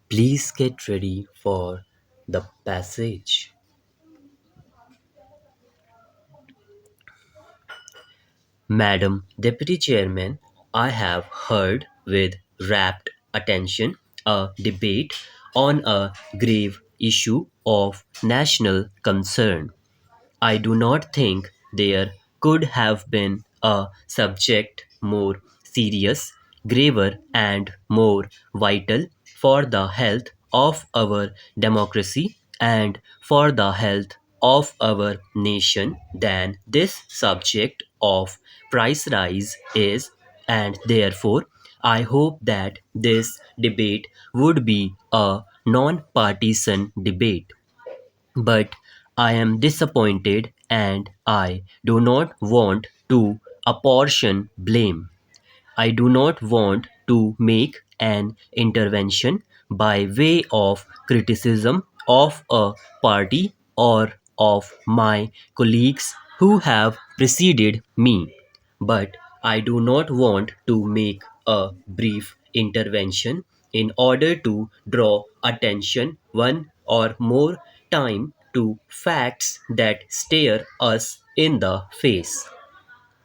Please get ready for the passage. Madam Deputy Chairman, I have heard with rapt attention a debate on a grave issue of national concern. I do not think there could have been a subject more serious, graver, and more vital for the health of our democracy and for the health of our nation than this subject of price rise is, and therefore I hope that this debate would be a non partisan debate, but I am disappointed and I do not want to apportion blame. I do not want to make an intervention by way of criticism of a party or of my colleagues who have preceded me. But I do not want to make a brief intervention in order to draw attention one or more time to facts that stare us in the face.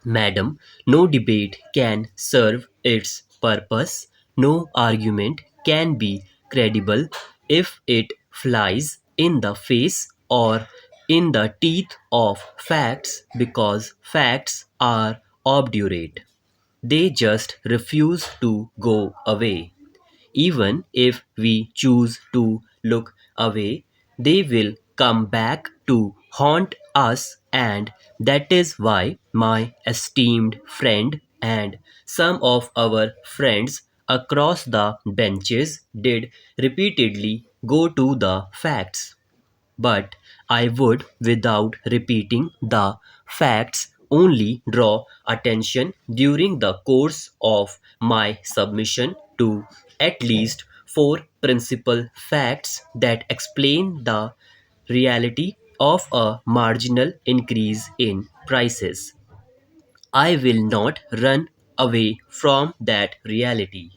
Madam, no debate can serve its purpose, no argument can be credible if it flies in the face or in the teeth of facts because facts are obdurate. They just refuse to go away. Even if we choose to look away, they will come back to haunt us, and that is why my esteemed friend and some of our friends across the benches did repeatedly go to the facts. But I would, without repeating the facts, only draw attention during the course of my submission to at least four principal facts that explain the reality of a marginal increase in prices. I will not run away from that reality.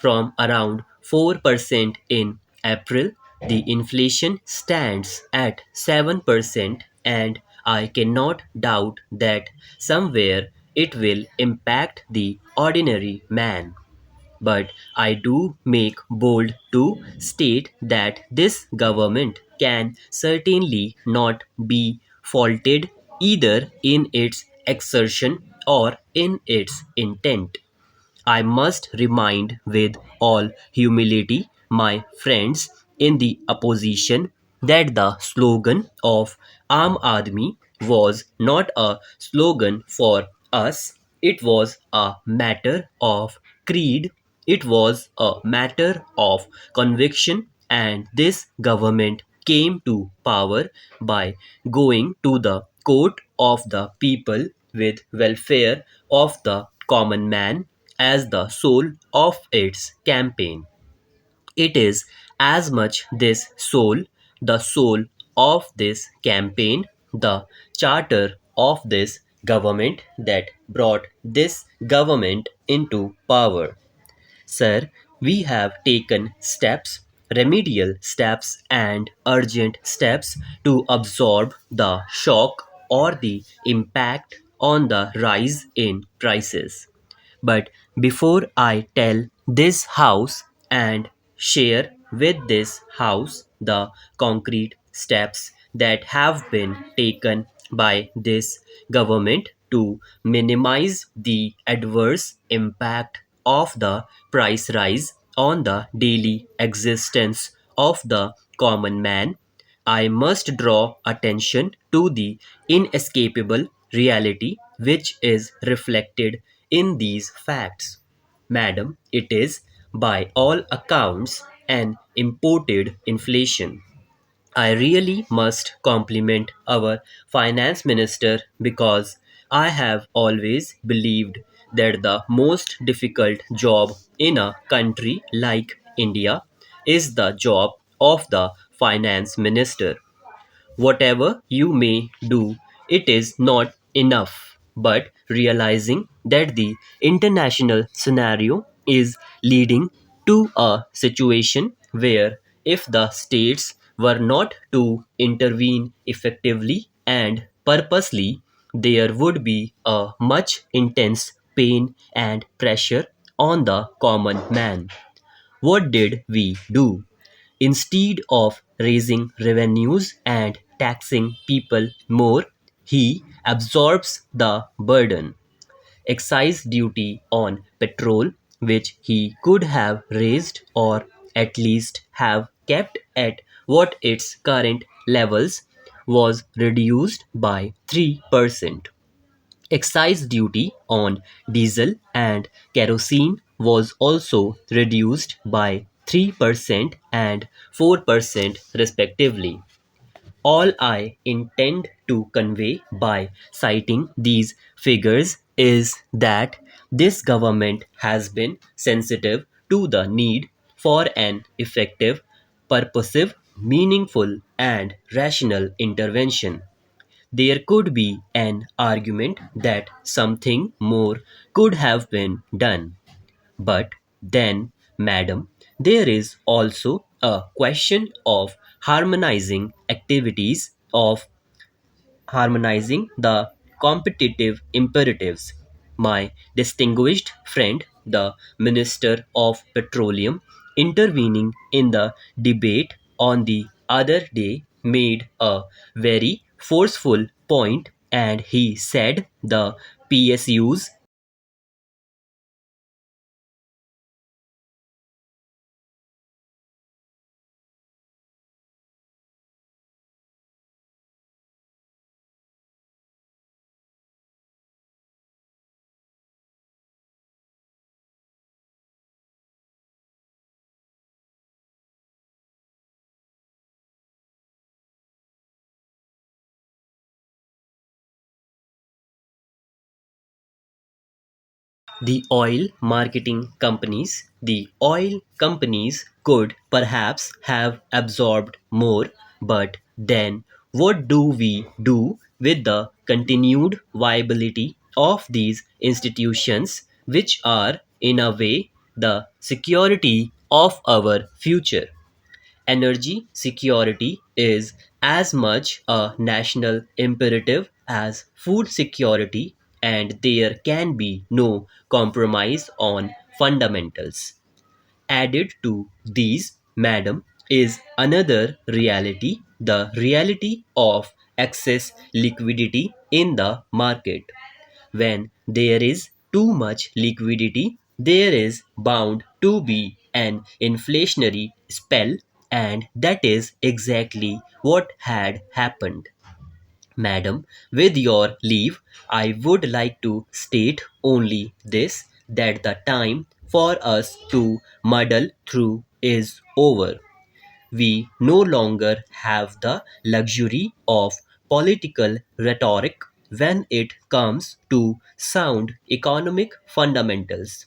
From around 4% in April, the inflation stands at 7%, and I cannot doubt that somewhere it will impact the ordinary man. But I do make bold to state that this government can certainly not be faulted either in its exertion or in its intent. I must remind with all humility my friends in the opposition that the slogan of Aam Aadmi was not a slogan for us, it was a matter of creed, it was a matter of conviction, and this government came to power by going to the court of the people with welfare of the common man as the soul of its campaign. It is as much this soul, the soul of this campaign, the charter of this government that brought this government into power. Sir, we have taken steps, remedial steps, and urgent steps to absorb the shock or the impact on the rise in prices. But before I tell this house and share with this house the concrete steps that have been taken by this government to minimize the adverse impact of the price rise on the daily existence of the common man, I must draw attention to the inescapable reality which is reflected in these facts. Madam, it is, by all accounts, an imported inflation. I really must compliment our finance minister because I have always believed that the most difficult job in a country like India is the job of the finance minister. Whatever you may do, it is not enough. But realizing that the international scenario is leading to a situation where if the states were not to intervene effectively and purposely, there would be a much intense pain and pressure on the common man. What did we do? Instead of raising revenues and taxing people more, he absorbs the burden. Excise duty on petrol, which he could have raised or at least have kept at what its current levels, was reduced by 3%. Excise duty on diesel and kerosene was also reduced by 3% and 4% respectively. All I intend to convey by citing these figures is that this government has been sensitive to the need for an effective, purposive, meaningful, and rational intervention. There could be an argument that something more could have been done. But then, madam, there is also a question of harmonizing activities, of harmonizing the competitive imperatives. My distinguished friend, the Minister of Petroleum, intervening in the debate on the other day, made a very forceful point, and he said the PSUs. The oil companies could perhaps have absorbed more, but then what do we do with the continued viability of these institutions, which are, in a way, the security of our future? Energy security is as much a national imperative as food security, and there can be no compromise on fundamentals. Added to these, madam, is another reality, the reality of excess liquidity in the market. When there is too much liquidity, there is bound to be an inflationary spell, and that is exactly what had happened. Madam, with your leave, I would like to state only this, that the time for us to muddle through is over. We no longer have the luxury of political rhetoric when it comes to sound economic fundamentals.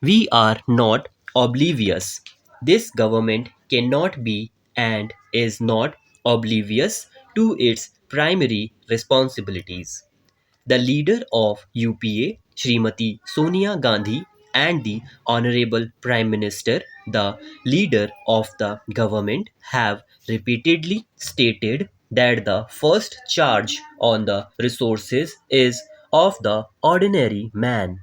We are not oblivious. This government cannot be and is not oblivious to its primary responsibilities. The leader of UPA, Srimati Sonia Gandhi, and the Honorable Prime Minister, the leader of the government, have repeatedly stated that the first charge on the resources is of the ordinary man.